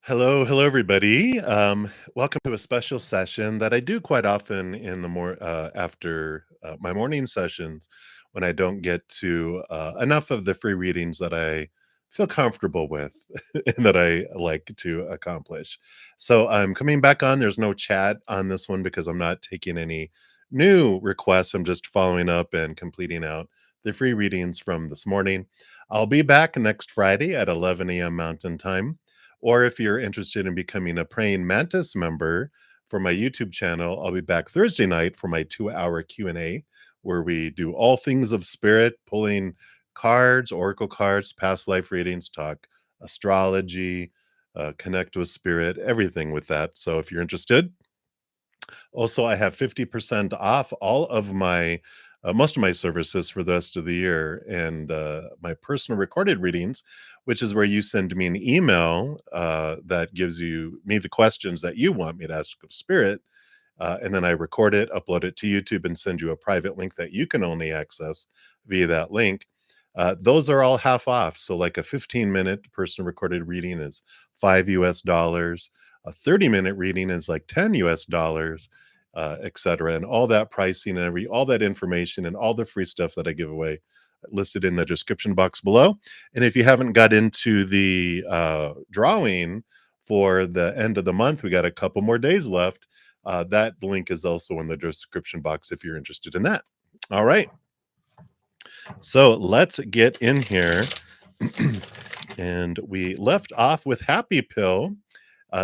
Hello, everybody. Welcome to a special session that I do quite often in the after my morning sessions when I don't get to enough of the free readings that I feel comfortable with and that I like to accomplish. So I'm coming back on. There's no chat on this one because I'm not taking any new requests. I'm just following up and completing out the free readings from this morning. I'll be back next Friday at 11 a.m. Mountain Time, or if you're interested in becoming a praying mantis member for my YouTube channel, I'll be back Thursday night for my 2-hour Q&A where we do all things of spirit, pulling cards, oracle cards, past life readings, talk astrology, connect with spirit, everything with that. So if you're interested, also, I have 50% off all of my most of my services for the rest of the year, and my personal recorded readings, which is where you send me an email that gives me the questions that you want me to ask of spirit, and then I record it, upload it to YouTube, and send you a private link that you can only access via that link. Those are all half off. So, like a 15-minute personal recorded reading is $5 US. A 30-minute reading is like $10 US, etc. And all that pricing and all that information and all the free stuff that I give away listed in the description box below. And if you haven't got into the drawing for the end of the month, we got a couple more days left. That link is also in the description box if you're interested in that. All right. So let's get in here. And we left off with Happy Pill.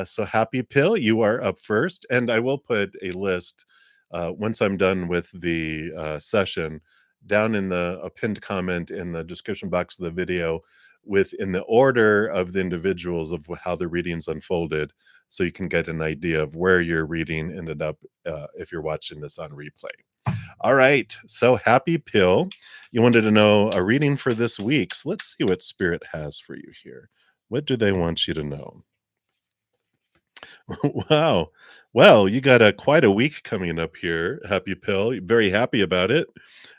So, Happy Pill, you are up first. And I will put a list once I'm done with the session down in a pinned comment in the description box of the video in the order of the individuals of how the readings unfolded. So you can get an idea of where your reading ended up if you're watching this on replay. All right. So, Happy Pill, you wanted to know a reading for this week. So let's see what Spirit has for you here. What do they want you to know? Wow. Well, you got quite a week coming up here, Happy Pill. You're very happy about it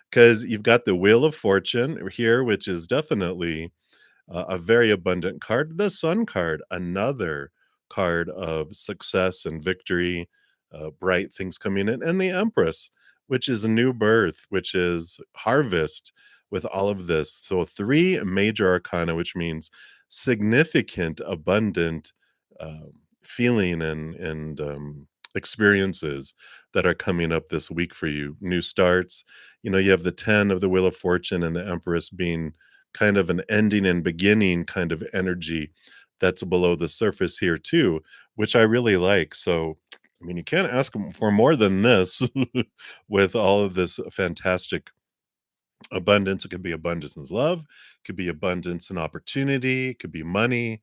because you've got the Wheel of Fortune here, which is definitely a very abundant card. The Sun card, another card of success and victory, bright things coming in, and the Empress, which is a new birth, which is harvest with all of this. So three major arcana, which means significant, abundant feeling and experiences that are coming up this week for you. New starts. You have the 10 of the Wheel of Fortune and the Empress being kind of an ending and beginning kind of energy that's below the surface here too, which I really like. So, I mean, you can't ask for more than this with all of this fantastic abundance. It could be abundance in love, could be abundance in opportunity, could be money,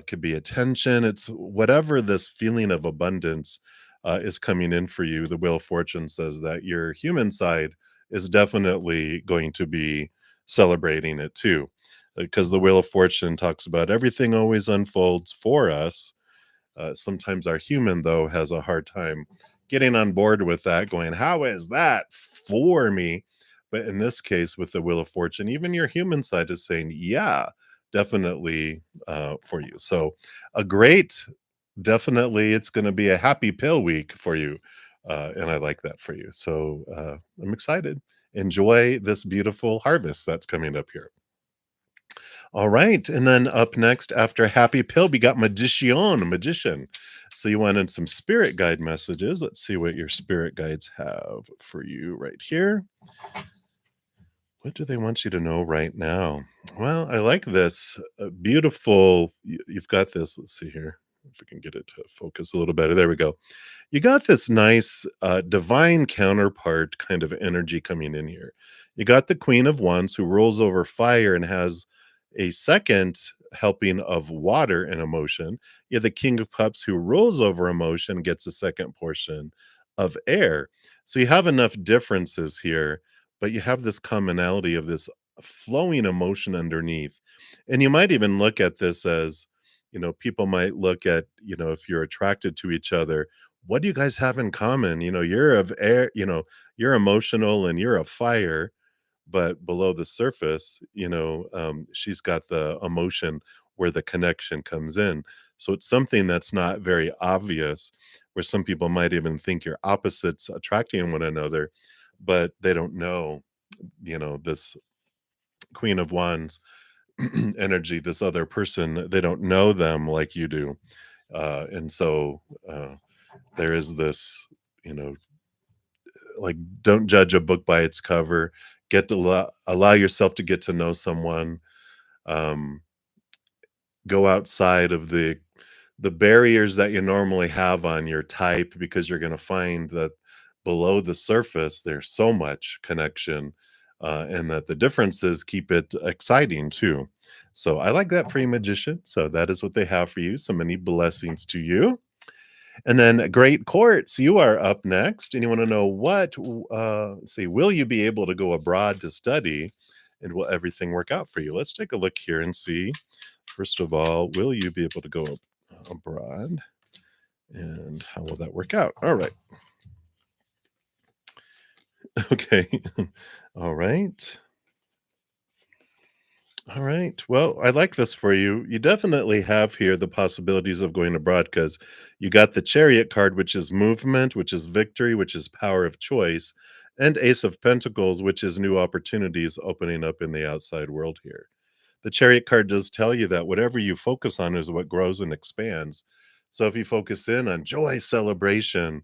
could be attention. It's whatever this feeling of abundance is coming in for you. The Wheel of Fortune says that your human side is definitely going to be celebrating it too, because the Wheel of Fortune talks about everything always unfolds for us. Sometimes our human, though, has a hard time getting on board with that, going, how is that for me? But in this case, with the Wheel of Fortune, even your human side is saying, yeah, definitely for you. So, definitely, it's going to be a happy pill week for you. And I like that for you. So, I'm excited. Enjoy this beautiful harvest that's coming up here. All right. And then up next, after Happy Pill, we got Magician. So you wanted some spirit guide messages. Let's see what your spirit guides have for you right here. What do they want you to know right now? Well, I like this. Beautiful. You've got this. Let's see here if we can get it to focus a little better. There we go. You got this nice divine counterpart kind of energy coming in here. You got the Queen of Wands who rolls over fire and has a second helping of water and emotion. You have the King of Cups who rolls over emotion, gets a second portion of air. So you have enough differences here, but you have this commonality of this flowing emotion underneath. And you might even look at this as, people might look at, if you're attracted to each other, what do you guys have in common? You're of air, you're emotional and you're a fire, but below the surface, she's got the emotion where the connection comes in. So it's something that's not very obvious, where some people might even think you're opposites attracting one another, but they don't know, this Queen of Wands energy, this other person, they don't know them like you do. And so there is this, you know, like, don't judge a book by its cover. Get to allow yourself to get to know someone. Um, Go outside of the barriers that you normally have on your type, because you're going to find that below the surface there's so much connection, and that the differences keep it exciting too. So I like that for you, magician. So that is what they have for you. So many blessings to you. And then great courts, you are up next, and you want to know let's see, will you be able to go abroad to study, and will everything work out for you? Let's take a look here and see. First of all, will you be able to go abroad, and how will that work out? All right. Okay. All right. All right. Well, I like this for you. You definitely have here the possibilities of going abroad, because you got the Chariot card, which is movement, which is victory, which is power of choice, and Ace of Pentacles, which is new opportunities opening up in the outside world here. The Chariot card does tell you that whatever you focus on is what grows and expands. So if you focus in on joy, celebration,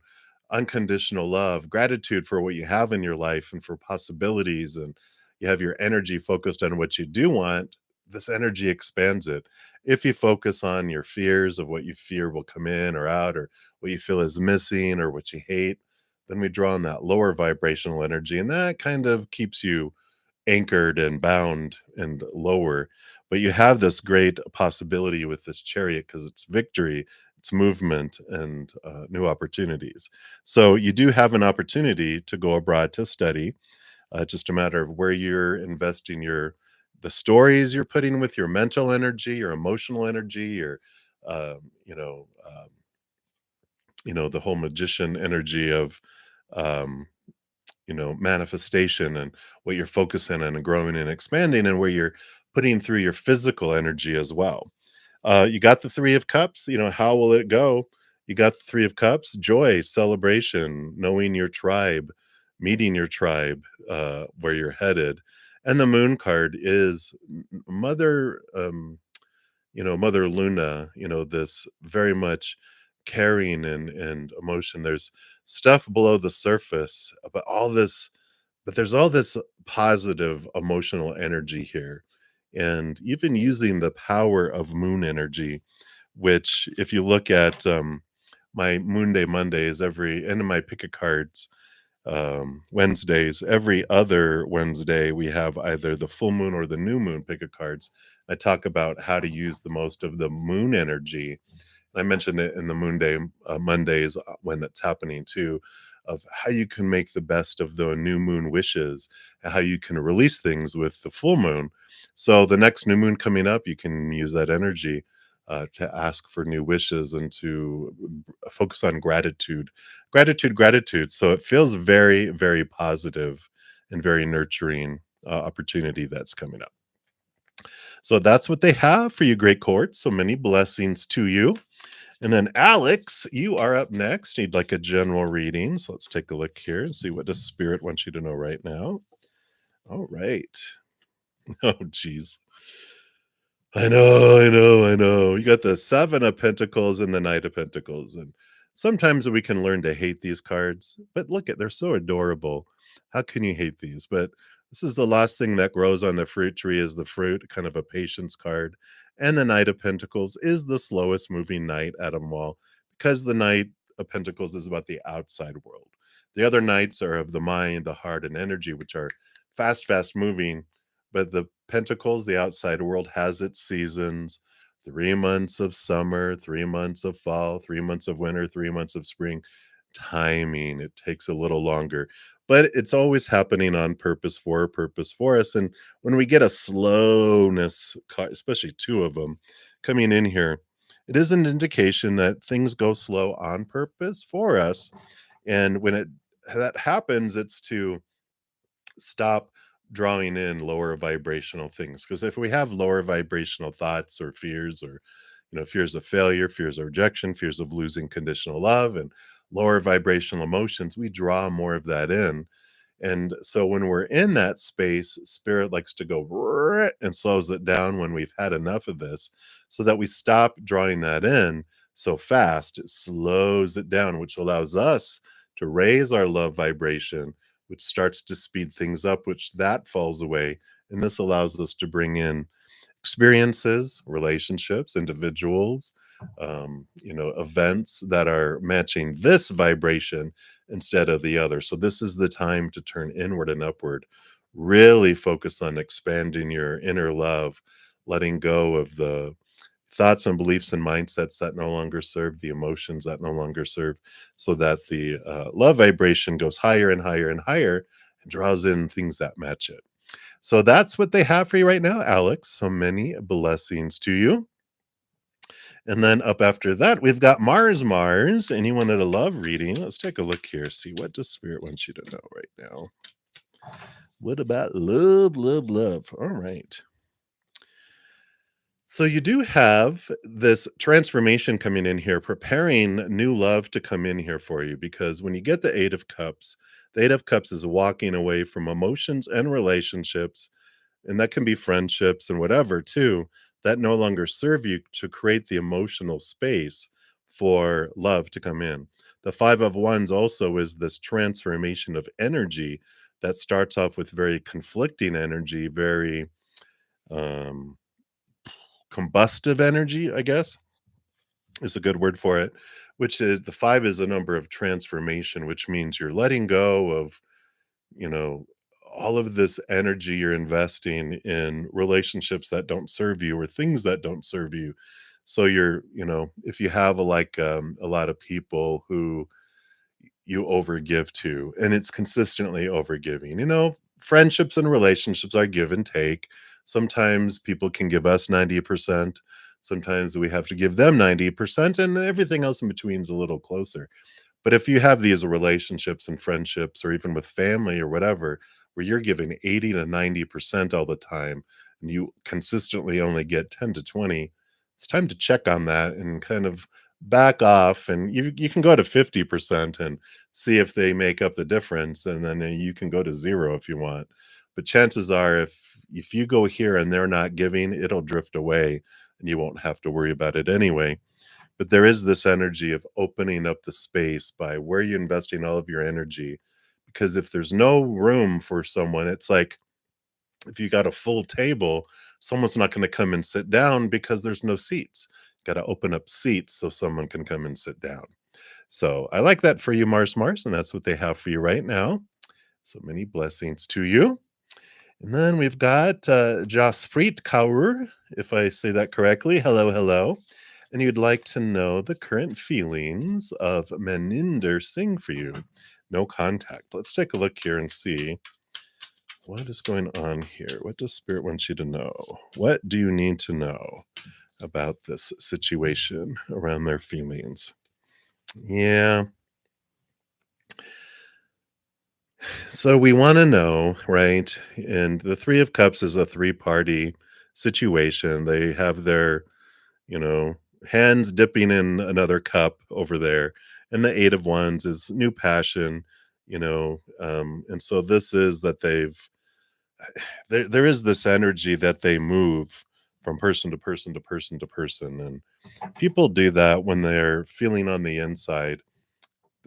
unconditional love, gratitude for what you have in your life and for possibilities, and you have your energy focused on what you do want, this energy expands it. If you focus on your fears of what you fear will come in or out, or what you feel is missing or what you hate, then we draw on that lower vibrational energy, and that kind of keeps you anchored and bound and lower. But you have this great possibility with this Chariot, because it's victory, it's movement, and new opportunities. So you do have an opportunity to go abroad to study. Just a matter of where you're investing the stories you're putting with your mental energy, your emotional energy, your um, you know um, the whole magician energy of um, manifestation, and what you're focusing on and growing and expanding, and where you're putting through your physical energy as well. You got the Three of Cups. How will it go? You got the Three of Cups, joy, celebration, knowing your tribe, meeting your tribe, where you're headed. And the Moon card is Mother, Mother Luna, this very much caring and emotion. There's stuff below the surface, but there's all this positive emotional energy here. And even using the power of moon energy, which, if you look at my Moon Day Mondays, every end of my pick a cards Wednesdays, every other Wednesday, we have either the full moon or the new moon pick a cards. I talk about how to use the most of the moon energy. I mentioned it in the Moon Day Mondays, when it's happening too, of how you can make the best of the new moon wishes, and how you can release things with the full moon. So the next new moon coming up, you can use that energy to ask for new wishes, and to focus on gratitude, gratitude, gratitude. So it feels very, very positive and very nurturing opportunity that's coming up. So that's what they have for you, great court. So many blessings to you. And then Alex, you are up next. You'd like a general reading. So let's take a look here and see what the spirit wants you to know right now. All right. Oh, geez. I know. You got the Seven of Pentacles and the Knight of Pentacles. And sometimes we can learn to hate these cards, but look at, they're so adorable. How can you hate these? But this is the last thing that grows on the fruit tree, is the fruit, kind of a patience card. And the Knight of Pentacles is the slowest moving knight at them all, because the Knight of Pentacles is about the outside world. The other knights are of the mind, the heart, and energy, which are fast, fast moving. But the Pentacles, the outside world, has its seasons: 3 months of summer, 3 months of fall, 3 months of winter, 3 months of spring. Timing, it takes a little longer, but it's always happening on purpose for us. And when we get a slowness, especially two of them coming in here, it is an indication that things go slow on purpose for us. And when that happens, it's to stop drawing in lower vibrational things. Because if we have lower vibrational thoughts or fears, or fears of failure, fears of rejection, fears of losing conditional love, and lower vibrational emotions, we draw more of that in. And so when we're in that space, spirit likes to go and slows it down when we've had enough of this, so that we stop drawing that in so fast. It slows it down, which allows us to raise our love vibration, which starts to speed things up, which that falls away. And this allows us to bring in experiences, relationships, individuals, events that are matching this vibration instead of the other. So this is the time to turn inward and upward. Really focus on expanding your inner love, letting go of the thoughts and beliefs and mindsets that no longer serve, the emotions that no longer serve, so that the love vibration goes higher and higher and higher and draws in things that match it. So that's what they have for you right now, Alex. So many blessings to you. And then up after that, we've got Mars. And you wanted a love reading. Let's take a look here. See, what does Spirit want you to know right now? What about love, love, love? All right. So you do have this transformation coming in here, preparing new love to come in here for you. Because when you get the Eight of Cups, the Eight of Cups is walking away from emotions and relationships, and that can be friendships and whatever too, that no longer serve you, to create the emotional space for love to come in. The Five of Wands also is this transformation of energy that starts off with very conflicting energy, very um combustive energy, I guess is a good word for it, which is the five is a number of transformation, which means you're letting go of, you know, all of this energy you're investing in relationships that don't serve you or things that don't serve you. So you're, if you have a lot of people who you overgive to, and it's consistently overgiving. Friendships and relationships are give and take. Sometimes people can give us 90%. Sometimes we have to give them 90%, and everything else in between is a little closer. But if you have these relationships and friendships, or even with family or whatever, where you're giving 80 to 90% all the time, and you consistently only get 10 to 20, it's time to check on that and kind of back off. And you can go to 50% and see if they make up the difference. And then you can go to zero if you want. But chances are, if you go here and they're not giving, it'll drift away and you won't have to worry about it anyway. But there is this energy of opening up the space by where you're investing all of your energy. Because if there's no room for someone, it's like if you got a full table, someone's not going to come and sit down because there's no seats. Got to open up seats so someone can come and sit down. So I like that for you, Mars, and that's what they have for you right now. So many blessings to you. And then we've got Jaspreet Kaur, if I say that correctly. Hello, hello. And you'd like to know the current feelings of Maninder Singh for you. No contact. Let's take a look here and see what is going on here. What does Spirit want you to know? What do you need to know about this situation around their feelings? Yeah. So we want to know, right? And the Three of Cups is a three-party situation. They have their, you know, hands dipping in another cup over there. And the Eight of Wands is new passion, and so this is that there is this energy that they move from person to person to person to person. And people do that when they're feeling on the inside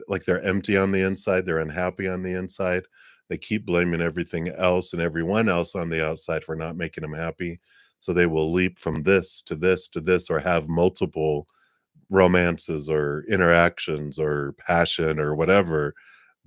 like they're empty on the inside, they're unhappy on the inside. They keep blaming everything else and everyone else on the outside for not making them happy. So they will leap from this to this to this, or have multiple romances or interactions or passion or whatever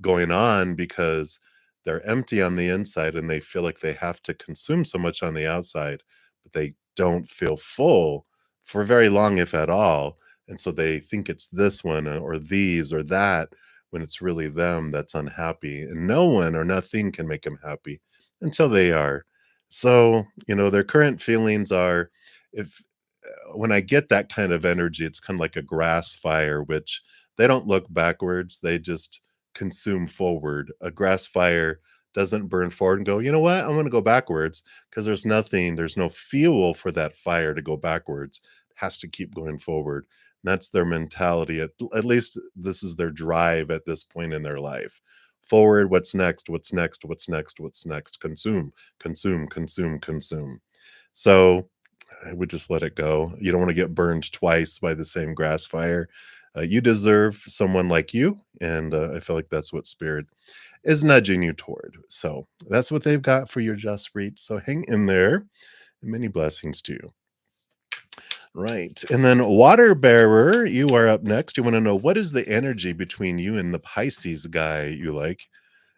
going on, because they're empty on the inside and they feel like they have to consume so much on the outside, but they don't feel full for very long, if at all. And so they think it's this one or these or that, when it's really them that's unhappy. And no one or nothing can make them happy until they are. So, their current feelings are, if when I get that kind of energy, it's kind of like a grass fire, which they don't look backwards, they just consume forward. A grass fire doesn't burn forward and go, you know what, I'm going to go backwards, because there's no fuel for that fire to go backwards. It has to keep going forward. And that's their mentality. At least this is their drive at this point in their life. Forward, what's next? What's next? What's next? What's next? Consume, consume, consume, consume. So I would just let it go. You don't want to get burned twice by the same grass fire. You deserve someone like you, and I feel like that's what spirit is nudging you toward. So that's what they've got for your just reach. So hang in there, and many blessings to you. Right. And then water bearer, you are up next. You want to know, what is the energy between you and the Pisces guy you like?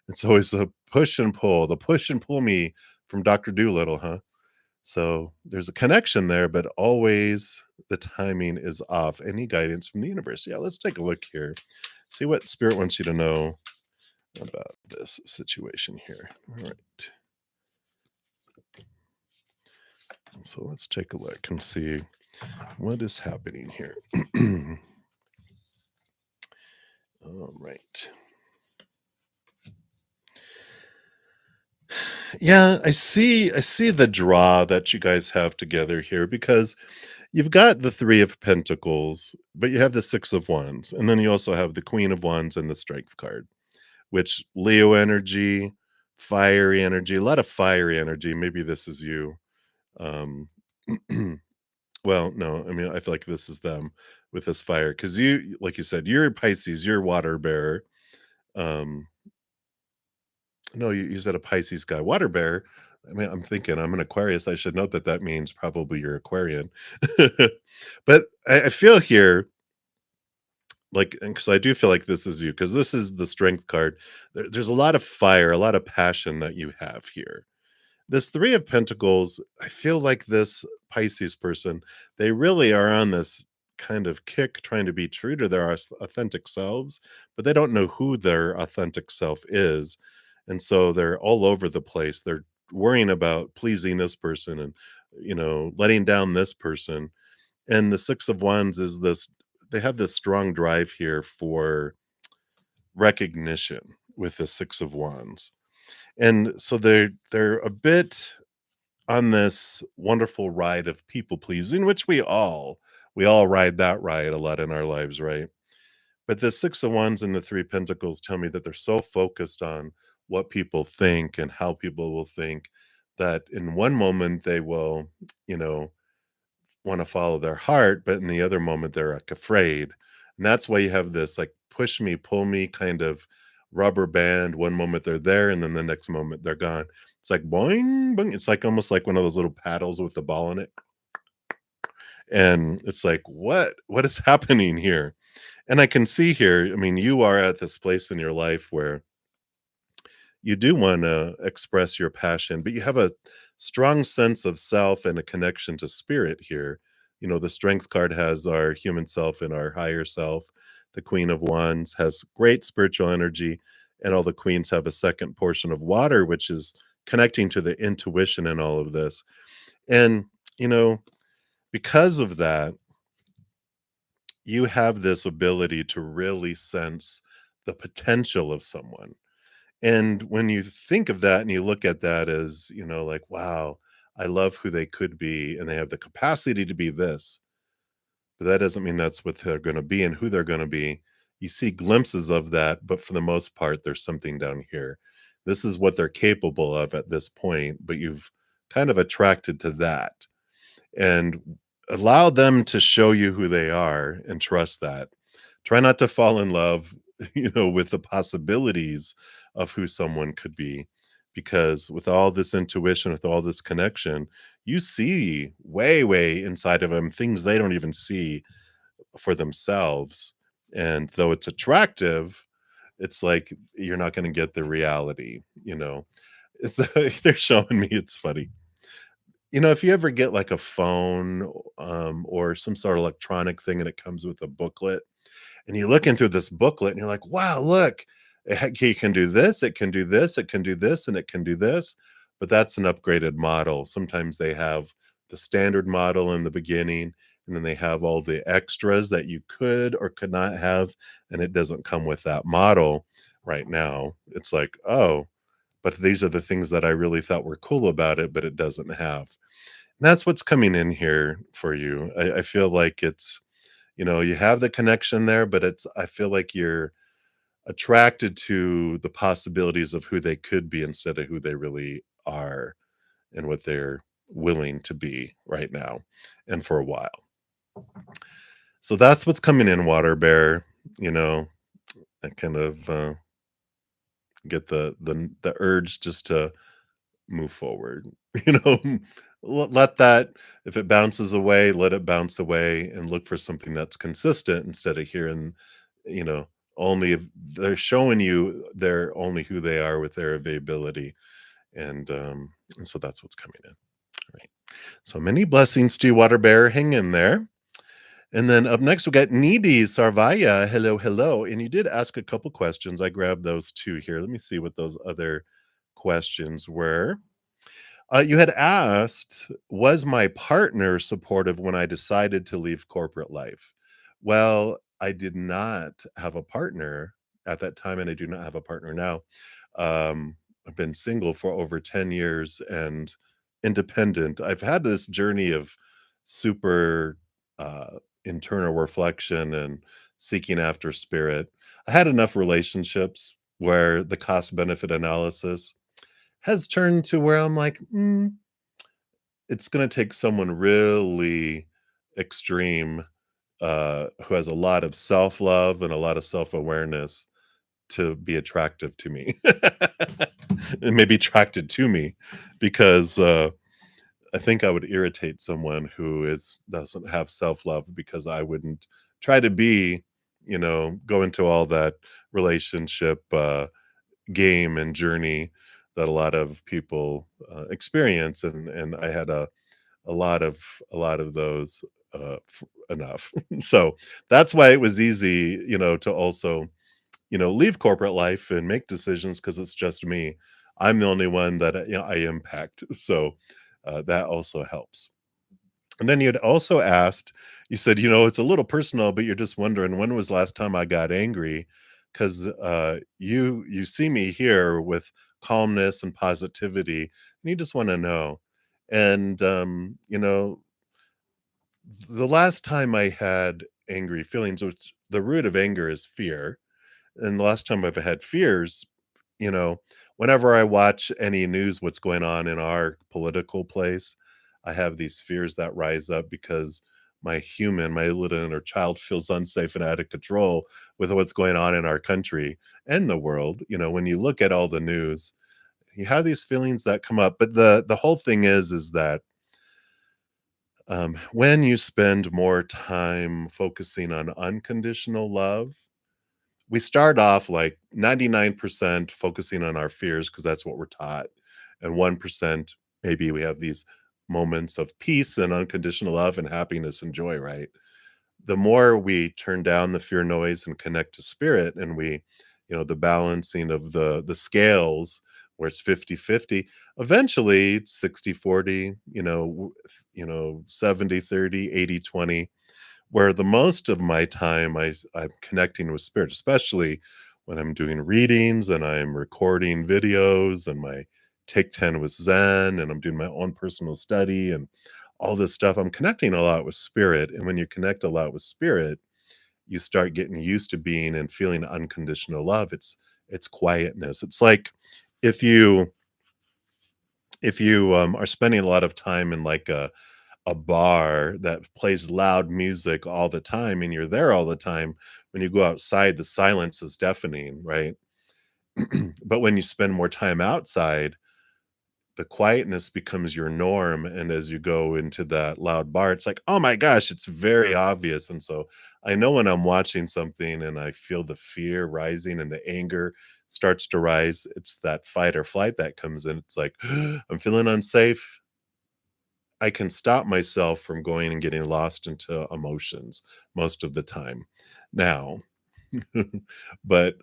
It's always the push and pull, the push and pull me from Dr. Doolittle, huh? So there's a connection there, but always the timing is off. Any guidance from the universe? Yeah, let's take a look here. See what spirit wants you to know about this situation here. All right. So let's take a look and see what is happening here. All right. Yeah, I see the draw that you guys have together here, because you've got the 3 of Pentacles, but you have the 6 of Wands, and then you also have the Queen of Wands and the Strength card, which Leo energy, fiery energy, a lot of fiery energy. Maybe this is you. Um, well, no, I mean, I feel like this is them with this fire, because you, like you said, you're Pisces, you're water bearer. Um, no, you said a Pisces guy, water bearer. I mean, I'm thinking I'm an Aquarius. I should note that that means probably you're Aquarian. But I feel here, like, because I do feel like this is you, because this is the strength card. There's a lot of fire, a lot of passion that you have here. This 3 of Pentacles, I feel like this Pisces person, they really are on this kind of kick trying to be true to their authentic selves, but they don't know who their authentic self is. And so they're all over the place. They're worrying about pleasing this person and, letting down this person. And the 6 of Wands is this, they have this strong drive here for recognition with the 6 of Wands. And so they're a bit on this wonderful ride of people pleasing, which we all ride that ride a lot in our lives, right? But the 6 of Wands and the 3 Pentacles tell me that they're so focused on what people think and how people will think, that in one moment they will, you know, want to follow their heart, but in the other moment they're like afraid. And that's why you have this like push me, pull me kind of rubber band. One moment they're there, and then the next moment they're gone. It's like boing, boing. It's like almost like one of those little paddles with the ball in it. And it's like, what is happening here? And I can see here, I mean, you are at this place in your life where you do want to express your passion, but you have a strong sense of self and a connection to spirit here. The strength card has our human self and our higher self. The Queen of Wands has great spiritual energy, and all the queens have a second portion of water, which is connecting to the intuition in all of this. And, you know, because of that, you have this ability to really sense the potential of someone. And when you think of that and you look at that as, like, wow, I love who they could be and they have the capacity to be this, but that doesn't mean that's what they're going to be and who they're going to be. You see glimpses of that, but for the most part, there's something down here. This is what they're capable of at this point, but you've kind of attracted to that, and allow them to show you who they are and trust that. Try not to fall in love, with the possibilities of who someone could be, because with all this intuition, with all this connection, you see way, way inside of them things they don't even see for themselves. And though it's attractive, it's like you're not going to get the reality. They're showing me, it's funny. If you ever get like a phone, or some sort of electronic thing and it comes with a booklet, and you're looking through this booklet and you're like, wow, look, it can do this, it can do this, it can do this, and it can do this. But that's an upgraded model. Sometimes they have the standard model in the beginning, and then they have all the extras that you could or could not have, and it doesn't come with that model right now. It's like, oh, but these are the things that I really thought were cool about it, but it doesn't have. And that's what's coming in here for you. I feel like it's, you have the connection there, but I feel like you're attracted to the possibilities of who they could be instead of who they really are and what they're willing to be right now and for a while. So that's what's coming in, water bear. You know, I kind of get the urge just to move forward. You know, let that, if it bounces away, let it bounce away and look for something that's consistent instead of hearing, you know, only if they're showing you they're only who they are with their availability. And so that's what's coming in. Right. So many blessings to you, water bear. Hang in there. And then up next, we got Needy Sarvaya. Hello, hello. And you did ask a couple questions. I grabbed those two here. Let me see what those other questions were. You had asked, was my partner supportive when I decided to leave corporate life? Well, I did not have a partner at that time, and I do not have a partner now. I've been single for over 10 years and independent. I've had this journey of super internal reflection and seeking after spirit. I had enough relationships where the cost benefit analysis has turned to where I'm like, it's gonna take someone really extreme, who has a lot of self-love and a lot of self-awareness to be attractive to me. And maybe attracted to me because, I think I would irritate someone who doesn't have self-love because I wouldn't try to be, go into all that relationship, game and journey that a lot of people experience, and I had a lot of those enough. So that's why it was easy, to also leave corporate life and make decisions because it's just me. I'm the only one that I impact, so that also helps. And then you had also asked, you said, it's a little personal, but you're just wondering when was the last time I got angry? Because you see me here with calmness and positivity, and you just want to know. And the last time I had angry feelings, which the root of anger is fear, and the last time I've had fears, you know, whenever I watch any news, what's going on in our political place, I have these fears that rise up because my little inner child feels unsafe and out of control with what's going on in our country and the world. When you look at all the news, you have these feelings that come up. But the whole thing is that when you spend more time focusing on unconditional love, we start off like 99% focusing on our fears because that's what we're taught. And 1%, maybe we have these moments of peace and unconditional love and happiness and joy, right? The more we turn down the fear noise and connect to spirit, and the balancing of the scales where it's 50-50, eventually it's 60-40, 70-30, 80-20, where the most of my time I'm connecting with spirit, especially when I'm doing readings and I'm recording videos and my take 10 with Zen and I'm doing my own personal study and all this stuff. I'm connecting a lot with spirit. And when you connect a lot with spirit, you start getting used to being and feeling unconditional love. It's quietness. It's like if you are spending a lot of time in like a bar that plays loud music all the time and you're there all the time, when you go outside, the silence is deafening, right? But when you spend more time outside, the quietness becomes your norm. And as you go into that loud bar, it's like, oh my gosh, it's very obvious. And so I know when I'm watching something and I feel the fear rising and the anger starts to rise, it's that fight or flight that comes in. It's like, I'm feeling unsafe. I can stop myself from going and getting lost into emotions most of the time now. But,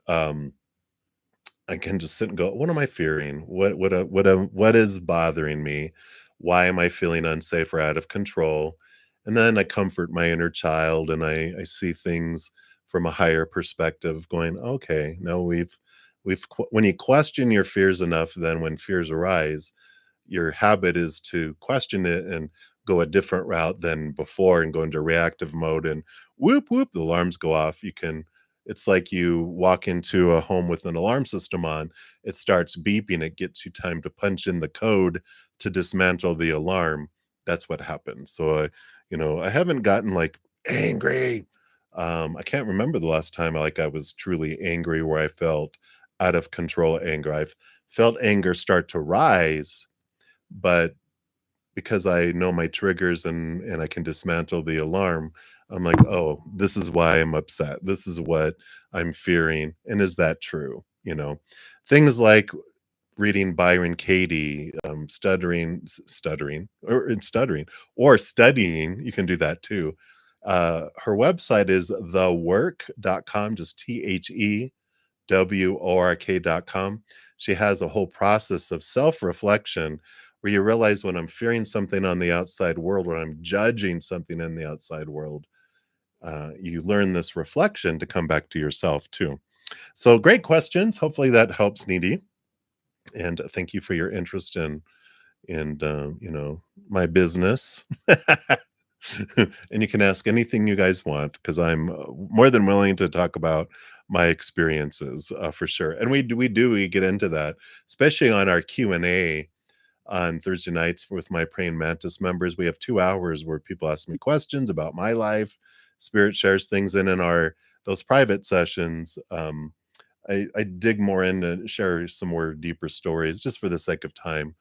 I can just sit and go, "What am I fearing? What is bothering me? Why am I feeling unsafe or out of control?" And then I comfort my inner child and I see things from a higher perspective going, "Okay, no, When you question your fears enough, then when fears arise, your habit is to question it and go a different route than before and go into reactive mode, and whoop whoop, the alarms go off. It's like you walk into a home with an alarm system on, it starts beeping, it gets you time to punch in the code to dismantle the alarm. That's what happens. So I haven't gotten like angry. I can't remember the last time I was truly angry where I felt out of control anger. I've felt anger start to rise, but because I know my triggers and I can dismantle the alarm, I'm like, "Oh, this is why I'm upset. This is what I'm fearing, and is that true?" Things like reading Byron Katie, stuttering, or studying, you can do that too. Her website is thework.com, just TheWork.com. She has a whole process of self-reflection where you realize when I'm fearing something on the outside world, or I'm judging something in the outside world, you learn this reflection to come back to yourself too. So great questions. Hopefully that helps, Needy. And thank you for your interest in my business. And you can ask anything you guys want because I'm more than willing to talk about my experiences for sure. And we get into that, especially on our Q&A on Thursday nights with my Praying Mantis members. We have 2 hours where people ask me questions about my life. Spirit shares things in our those private sessions. I dig more in and share some more deeper stories just for the sake of time,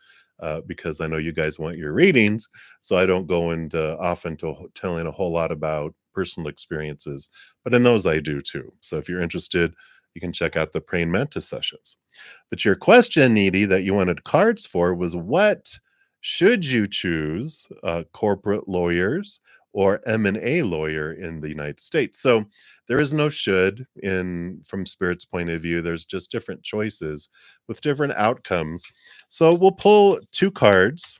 because I know you guys want your readings, so I don't go into often to telling a whole lot about personal experiences, but in those I do too. So if you're interested, you can check out the Praying Mantis sessions. But your question, Needy, that you wanted cards for was what should you choose, corporate lawyers or M&A lawyer in the United States? So there is no should in from Spirit's point of view. There's just different choices with different outcomes. So we'll pull two cards,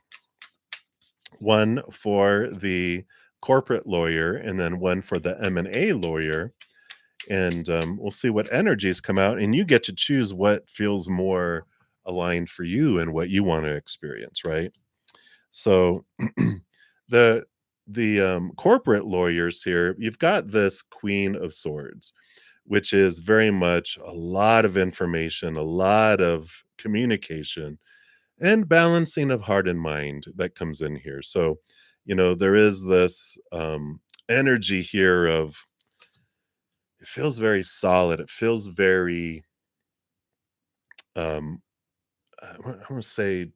one for the corporate lawyer and then one for the M&A lawyer. And we'll see what energies come out. And you get to choose what feels more aligned for you and what you want to experience, right? So the corporate lawyers here, you've got this Queen of Swords, which is very much a lot of information, a lot of communication, and balancing of heart and mind that comes in here. So, there is this energy here of it feels very solid. It feels very, um, I want to say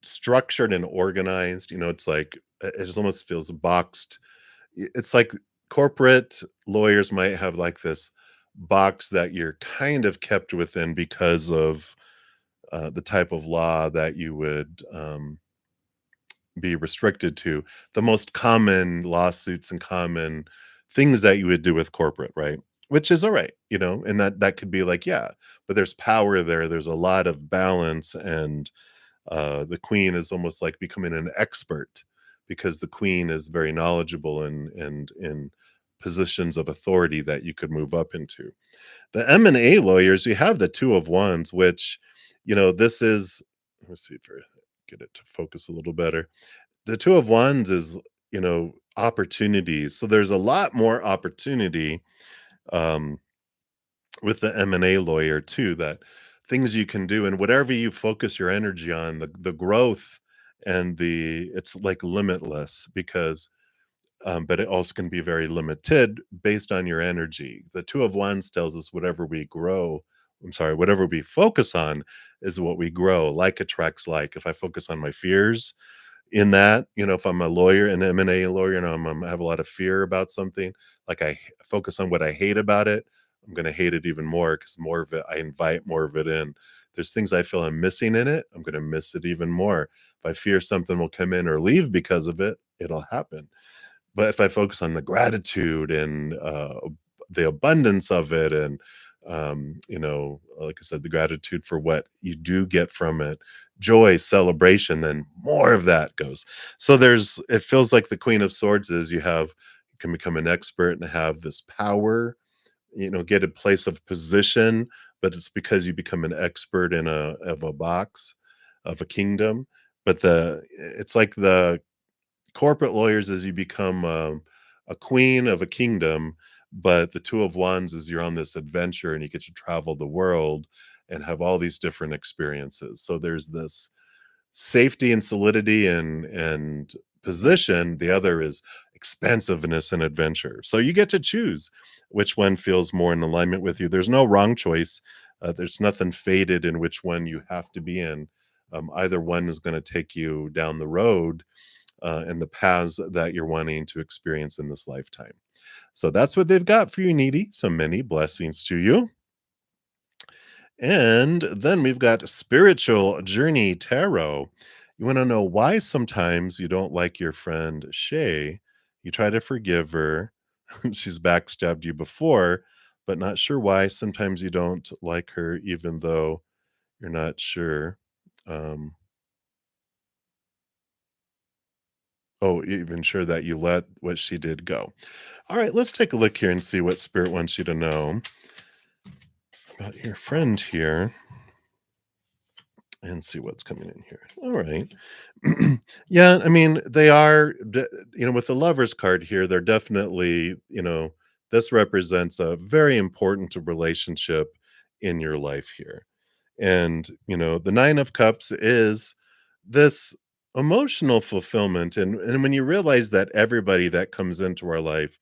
structured and organized. It's like it just almost feels boxed. It's like corporate lawyers might have like this box that you're kind of kept within because of the type of law that you would be restricted to. The most common lawsuits and common things that you would do with corporate, right? Which is all right, and that could be like, yeah, but there's power there. There's a lot of balance, and the queen is almost like becoming an expert because the queen is very knowledgeable and in positions of authority that you could move up into. The M&A lawyers, you have the two of wands, which, this is, let me see if I get it to focus a little better. The two of wands is, opportunities. So there's a lot more opportunity um, with the M&A lawyer too, that things you can do and whatever you focus your energy on, the growth and it's like limitless because but it also can be very limited based on your energy. The two of wands tells us whatever we focus on is what we grow. Like attracts like. If I focus on my fears, in that, if I'm a lawyer, an M&A lawyer, and I have a lot of fear about something, like focus on what I hate about it, I'm going to hate it even more because more of it, I invite more of it in. There's things I feel I'm missing in it, I'm going to miss it even more. If I fear something will come in or leave because of it, it'll happen. But if I focus on the gratitude and the abundance of it, and like I said, the gratitude for what you do get from it, joy, celebration, then more of that goes. So it feels like the Queen of Swords is you can become an expert and have this power, get a place of position, but it's because you become an expert in a box of a kingdom. But it's like the corporate lawyers as you become a queen of a kingdom, but the Two of Wands is you're on this adventure and you get to travel the world and have all these different experiences. So there's this safety and solidity and position. The other is expansiveness and adventure. So you get to choose which one feels more in alignment with you. There's no wrong choice. There's nothing fated in which one you have to be in. Either one is going to take you down the road and the paths that you're wanting to experience in this lifetime. So that's what they've got for you, needy. So many blessings to you. And then we've got Spiritual Journey Tarot. You want to know why sometimes you don't like your friend Shay. You try to forgive her. She's backstabbed you before, but not sure why. Sometimes you don't like her, even though you're not sure. Um, even sure that you let what she did go. All right, let's take a look here and see what Spirit wants you to know about your friend here and see what's coming in here. All right. Yeah, I mean, they are, with the Lovers card here, they're definitely, this represents a very important relationship in your life here. And, the Nine of Cups is this emotional fulfillment. And when you realize that everybody that comes into our life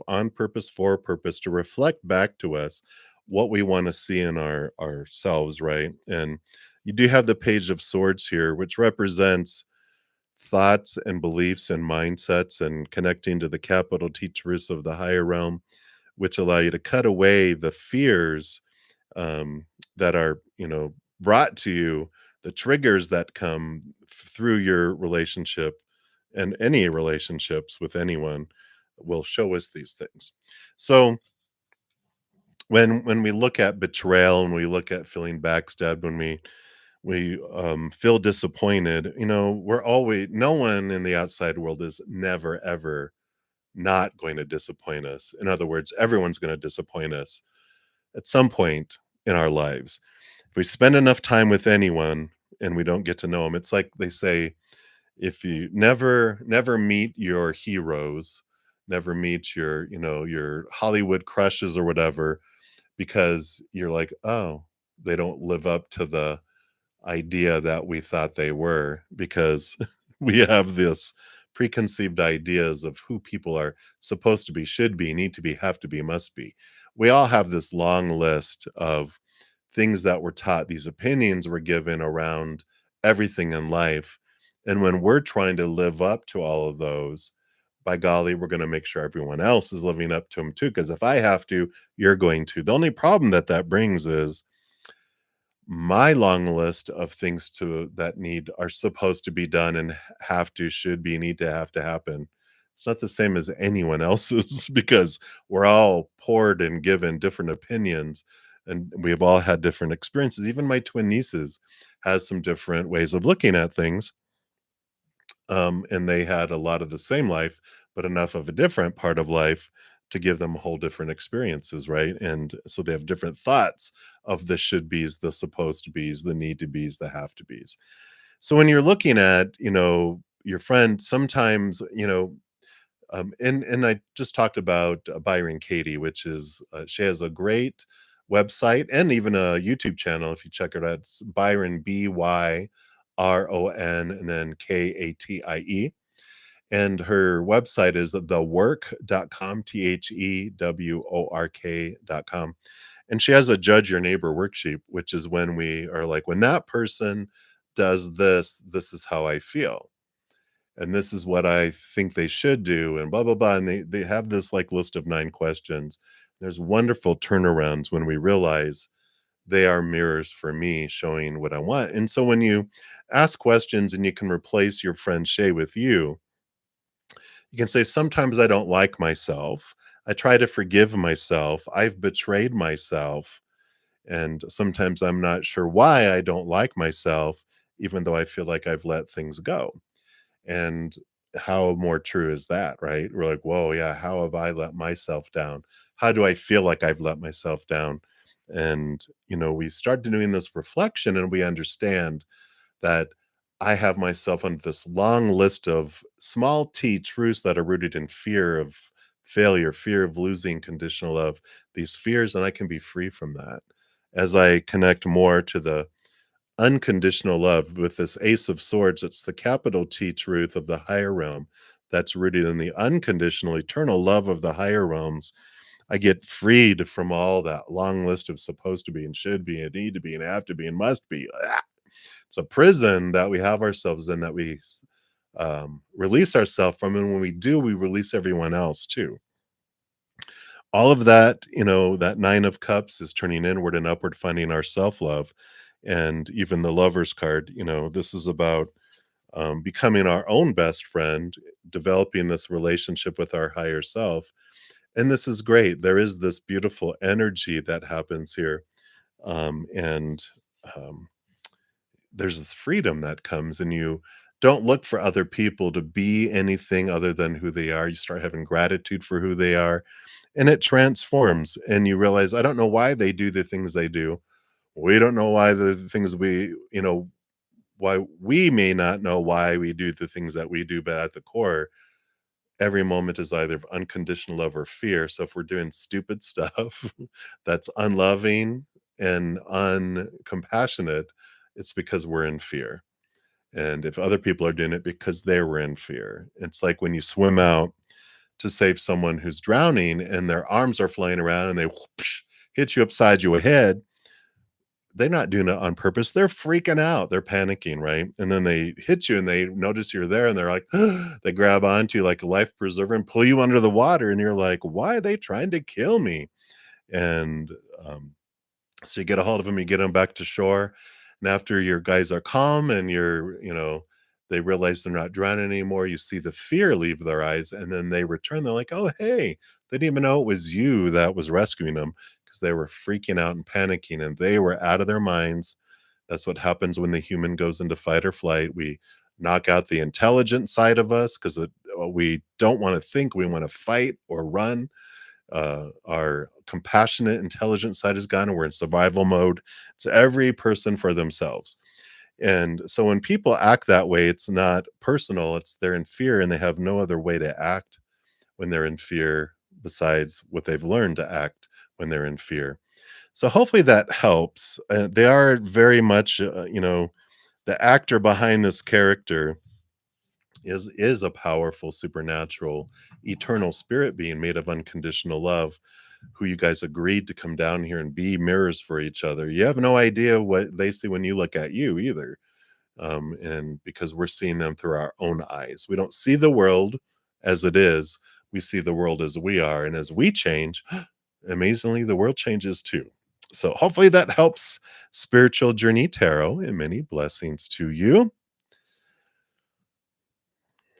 on purpose, for a purpose, to reflect back to us what we want to see in ourselves, right? And you do have the Page of Swords here, which represents thoughts and beliefs and mindsets and connecting to the capital teachers of the higher realm, which allow you to cut away the fears that are, brought to you, the triggers that come through your relationship and any relationships with anyone will show us these things. So when we look at betrayal and we look at feeling backstabbed, when we feel disappointed, we're always no one in the outside world is never ever not going to disappoint us. In other words, everyone's going to disappoint us at some point in our lives. If we spend enough time with anyone and we don't get to know them, it's like they say, if you never meet your heroes, never meet your Hollywood crushes or whatever, because you're like, oh, they don't live up to the idea that we thought they were, because we have this preconceived ideas of who people are supposed to be, should be, need to be, have to be, must be. We all have this long list of things that we're taught, these opinions we're given around everything in life. And when we're trying to live up to all of those, by golly, we're going to make sure everyone else is living up to them too. Because if I have to, you're going to. The only problem that brings is my long list of things to that need are supposed to be done and have to, should be, need to, have to happen. It's not the same as anyone else's because we're all poured and given different opinions and we've all had different experiences. Even my twin nieces has some different ways of looking at things. And they had a lot of the same life, but enough of a different part of life to give them whole different experiences, right? And so they have different thoughts of the should be's, the supposed to be's, the need to be's, the have to be's. So when you're looking at, your friend, sometimes, and I just talked about Byron Katie, which is she has a great website and even a YouTube channel. If you check it out, it's Byron BYRON and then KATIE. And her website is thework.com, THEWORK.com. And she has a judge your neighbor worksheet, which is when we are like, when that person does this, this is how I feel. And this is what I think they should do, and blah, blah, blah. And they have this like list of 9 questions. There's wonderful turnarounds when we realize they are mirrors for me showing what I want. And so when you ask questions and you can replace your friend Shay with you can say, sometimes I don't like myself. I try to forgive myself. I've betrayed myself. And sometimes I'm not sure why I don't like myself, even though I feel like I've let things go. And how more true is that, right? We're like, whoa, yeah, how have I let myself down? How do I feel like I've let myself down? And, we start doing this reflection and we understand that I have myself on this long list of small t truths that are rooted in fear of failure, fear of losing conditional love, these fears, and I can be free from that. As I connect more to the unconditional love with this Ace of Swords, it's the capital T truth of the higher realm that's rooted in the unconditional, eternal love of the higher realms. I get freed from all that long list of supposed to be and should be and need to be and have to be and must be. It's a prison that we have ourselves in that we release ourselves from. And when we do, we release everyone else too. All of that, that Nine of Cups is turning inward and upward, finding our self love. And even the Lover's card, this is about becoming our own best friend, developing this relationship with our higher self. And this is great. There is this beautiful energy that happens here. And there's this freedom that comes, and you don't look for other people to be anything other than who they are. You start having gratitude for who they are, and it transforms. And you realize, I don't know why they do the things they do. We don't know why the things why we may not know why we do the things that we do, but at the core, every moment is either unconditional love or fear. So if we're doing stupid stuff that's unloving and uncompassionate, it's because we're in fear. And if other people are doing it because they were in fear, it's like when you swim out to save someone who's drowning and their arms are flying around and they whoosh, hit you upside your head. They're not doing it on purpose. They're freaking out. They're panicking, right? And then they hit you and they notice you're there and they're like, they grab onto you like a life preserver and pull you under the water. And you're like, why are they trying to kill me? And so you get a hold of them, you get them back to shore. And after your guys are calm and they realize they're not drowning anymore, you see the fear leave their eyes and then they return. They're like, oh, hey, they didn't even know it was you that was rescuing them because they were freaking out and panicking and they were out of their minds. That's what happens when the human goes into fight or flight. We knock out the intelligent side of us because we don't want to think, we want to fight or run. Our compassionate, intelligent side is gone, and we're in survival mode. It's every person for themselves. And so when people act that way, it's not personal, it's they're in fear and they have no other way to act when they're in fear besides what they've learned to act when they're in fear. So hopefully that helps. They are very much, the actor behind this character is a powerful, supernatural, eternal spirit being made of unconditional love, who you guys agreed to come down here and be mirrors for each other. You have no idea what they see when you look at you either. And because we're seeing them through our own eyes, we don't see the world as it is. We see the world as we are. And as we change, amazingly, the world changes too. So hopefully that helps, Spiritual Journey Tarot, and many blessings to you.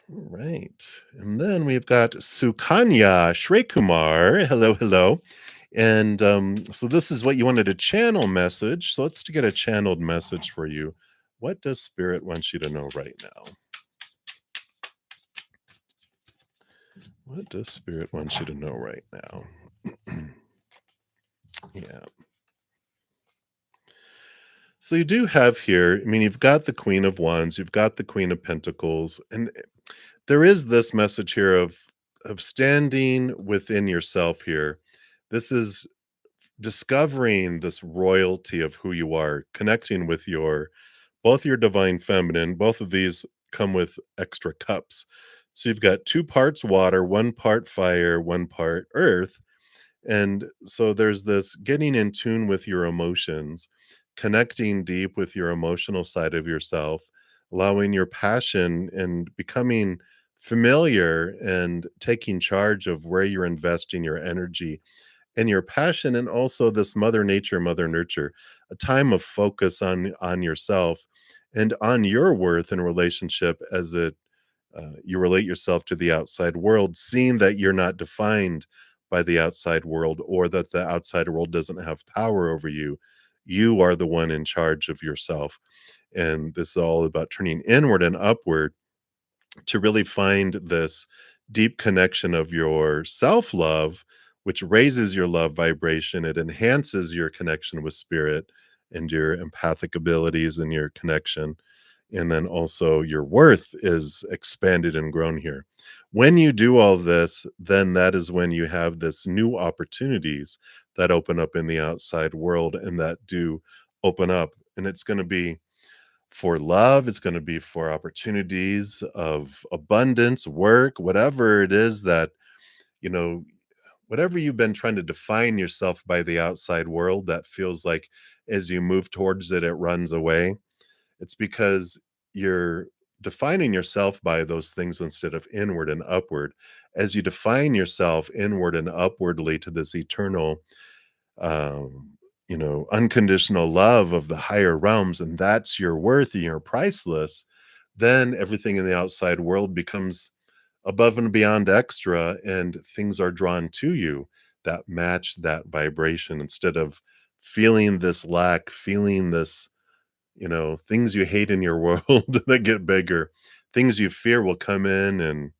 All right. And then we've got Sukanya Shrekumar. Hello, hello. And so this is what you wanted, a channel message. So let's get a channeled message for you. What does Spirit want you to know right now? What does Spirit want you to know right now? Yeah. So you do have here, I mean, you've got the Queen of Wands, you've got the Queen of Pentacles, and there is this message here of standing within yourself here. This is discovering this royalty of who you are, connecting with your both your divine feminine. Both of these come with extra cups. So you've got 2 parts water, 1 part fire, 1 part earth. And so there's this getting in tune with your emotions, connecting deep with your emotional side of yourself, allowing your passion and becoming familiar and taking charge of where you're investing your energy and your passion, and also this mother nature, mother nurture, a time of focus on yourself and on your worth in relationship as you relate yourself to the outside world, seeing that you're not defined by the outside world or that the outside world doesn't have power over you. You are the one in charge of yourself. And this is all about turning inward and upward to really find this deep connection of your self love which raises your love vibration. It enhances your connection with spirit and your empathic abilities and your connection. And then also your worth is expanded and grown here. When you do all this, then that is when you have this new opportunities that open up in the outside world and that do open up. And it's going to be for love, it's going to be for opportunities of abundance, work, whatever it is that, you know, whatever you've been trying to define yourself by the outside world that feels like as you move towards it, it runs away. It's because you're defining yourself by those things instead of inward and upward. As you define yourself inward and upwardly to this eternal, um, unconditional love of the higher realms, and that's your worth and you're priceless, then everything in the outside world becomes above and beyond extra, and things are drawn to you that match that vibration instead of feeling this lack, feeling this, things you hate in your world that get bigger. Things you fear will come in and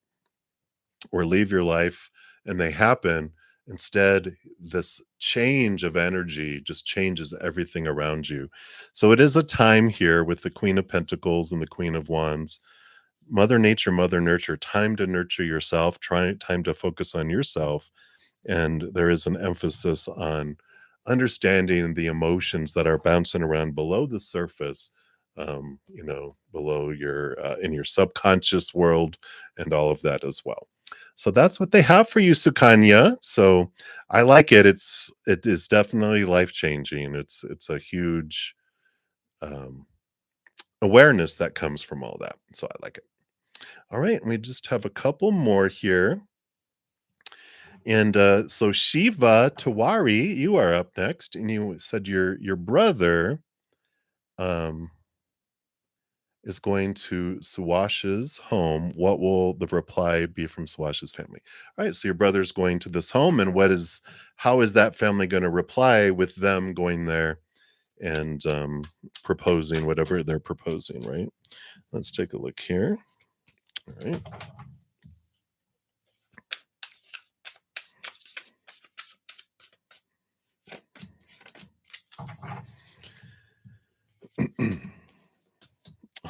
or leave your life, and they happen. Instead, this change of energy just changes everything around you. So it is a time here with the Queen of Pentacles and the Queen of Wands. Mother Nature, Mother Nurture, time to nurture yourself, time to focus on yourself. And there is an emphasis on understanding the emotions that are bouncing around below the surface, below your in your subconscious world and all of that as well. So that's what they have for you, Sukanya. So I like it. It is definitely life changing. It's a huge um, awareness that comes from all that. So I like it. All right, and we just have a couple more here. And so Shiva Tawari, you are up next, and you said your brother um, is going to Suwash's home. What will the reply be from Suwash's family? All right, so your brother's going to this home, and how is that family going to reply with them going there and proposing whatever they're proposing? Right. Let's take a look here. All right.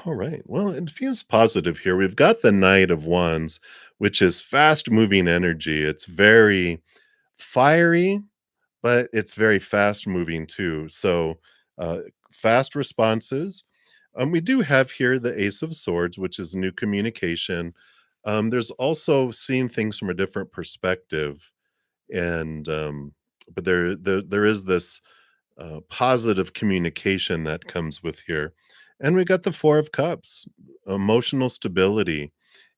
All right. Well, it feels positive here. We've got the Knight of Wands, which is fast moving energy. It's very fiery, but it's very fast moving too. So, uh, fast responses. We do have here the Ace of Swords, which is new communication. There's also seeing things from a different perspective, and but there is this positive communication that comes with here. And we got the Four of Cups, emotional stability,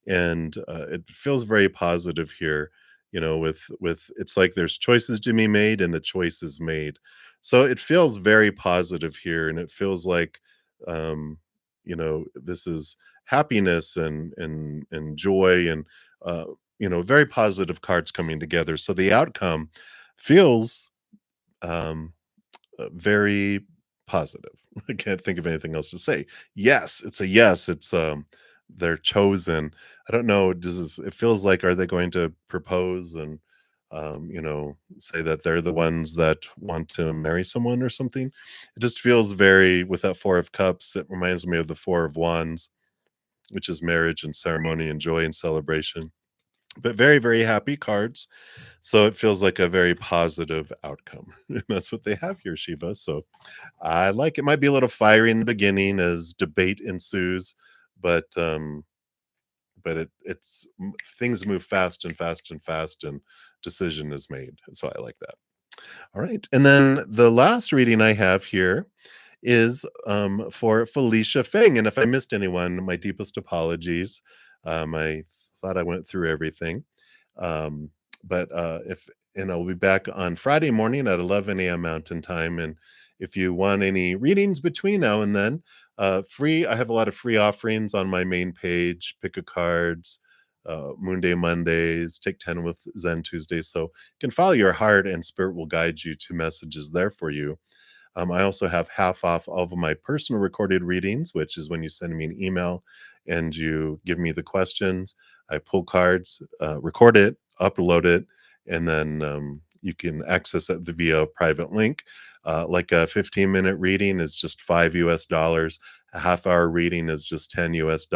and it feels very positive here. With it's like there's choices to be made, and the choice is made. So it feels very positive here, and it feels like this is happiness and joy and very positive cards coming together. So the outcome feels um very positive. I can't think of anything else to say. Yes, it's a yes. It's they're chosen. I don't know. It feels like, are they going to propose and say that they're the ones that want to marry someone or something? It just feels very, with that Four of Cups, it reminds me of the Four of Wands, which is marriage and ceremony and joy and celebration. But very, very happy cards. So it feels like a very positive outcome. And that's what they have here, Shiva. So I like it. Might be a little fiery in the beginning as debate ensues, but things move fast and fast and fast, and decision is made. So I like that. All right, and then the last reading I have here is for Felicia Feng, and if I missed anyone, my deepest apologies. I thought I went through everything. But if and I'll be back on Friday morning at 11 a.m. Mountain Time. And if you want any readings between now and then, I have a lot of free offerings on my main page. Pick a cards, Moon Day Mondays, Take 10 with Zen Tuesdays. So you can follow your heart, and Spirit will guide you to messages there for you. I also have half off all of my personal recorded readings, which is when you send me an email and you give me the questions. I pull cards, record it, upload it, and then You can access it via a private link. Like a 15-minute reading is just $5 US. A half-hour reading is just $10 US,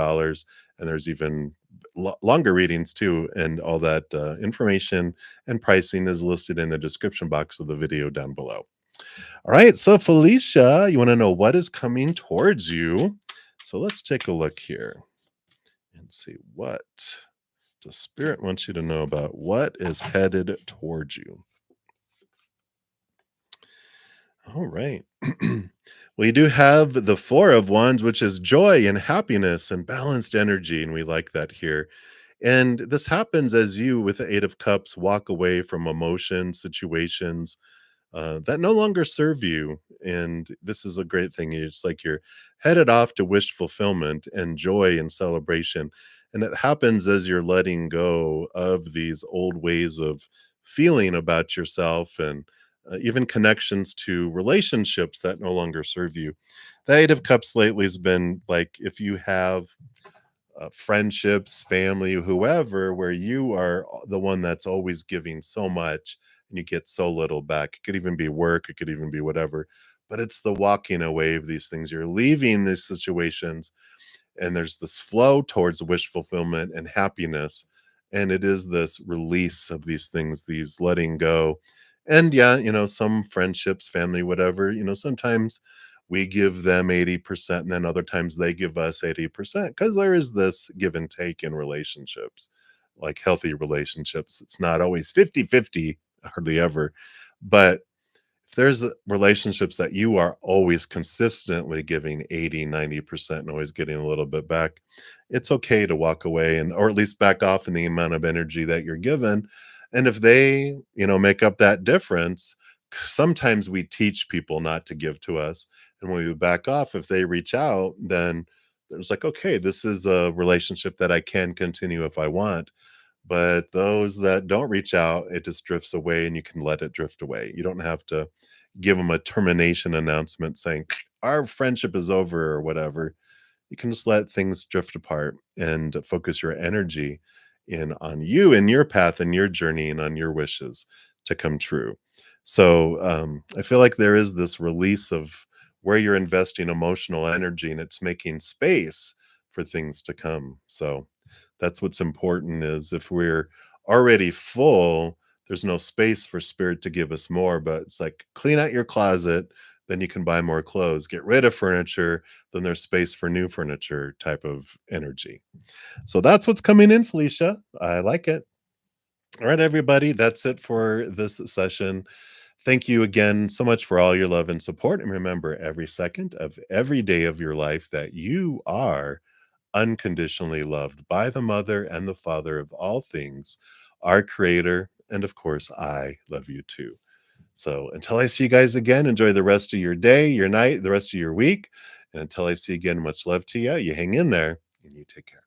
and there's even longer readings too. And all that information and pricing is listed in the description box of the video down below. All right, so Felicia, you want to know what is coming towards you? So let's take a look here and see what the spirit wants you to know about what is headed towards you. All right. Well, you do have the Four of Wands, which is joy and happiness and balanced energy, and we like that here. And this happens as you, with the Eight of Cups, walk away from emotions, situations that no longer serve you. And this is a great thing. It's like you're headed off to wish fulfillment and joy and celebration. And it happens as you're letting go of these old ways of feeling about yourself, and even connections to relationships that no longer serve you. The Eight of Cups lately has been like, if you have friendships, family, whoever, where you are the one that's always giving so much and you get so little back. It could even be work, it could even be whatever. But it's the walking away of these things. You're leaving these situations, and there's this flow towards wish fulfillment and happiness. And it is this release of these things, these letting go. And yeah, some friendships, family, whatever, sometimes we give them 80%, and then other times they give us 80%, because there is this give and take in relationships, like healthy relationships. It's not always 50-50, hardly ever. But if there's relationships that you are always consistently giving 80-90% and always getting a little bit back, it's okay to walk away, and or at least back off in the amount of energy that you're given. And if they, make up that difference, sometimes we teach people not to give to us. And when we back off, if they reach out, then there's like, okay, this is a relationship that I can continue if I want. But those that don't reach out, it just drifts away, and you can let it drift away. You don't have to give them a termination announcement saying, our friendship is over or whatever. You can just let things drift apart and focus your energy in on you and your path and your journey and on your wishes to come true. So I feel like there is this release of where you're investing emotional energy, and it's making space for things to come. So that's what's important, is if we're already full, there's no space for spirit to give us more. But it's like, clean out your closet, then you can buy more clothes. Get rid of furniture, then there's space for new furniture type of energy. So that's what's coming in, Felicia. I like it. All right, everybody, that's it for this session. Thank you again so much for all your love and support. And remember, every second of every day of your life, that you are unconditionally loved by the Mother and the Father of all things, our Creator. And of course, I love you too. So until I see you guys again, enjoy the rest of your day, your night, the rest of your week. And until I see you again, much love to you. You hang in there, and you take care.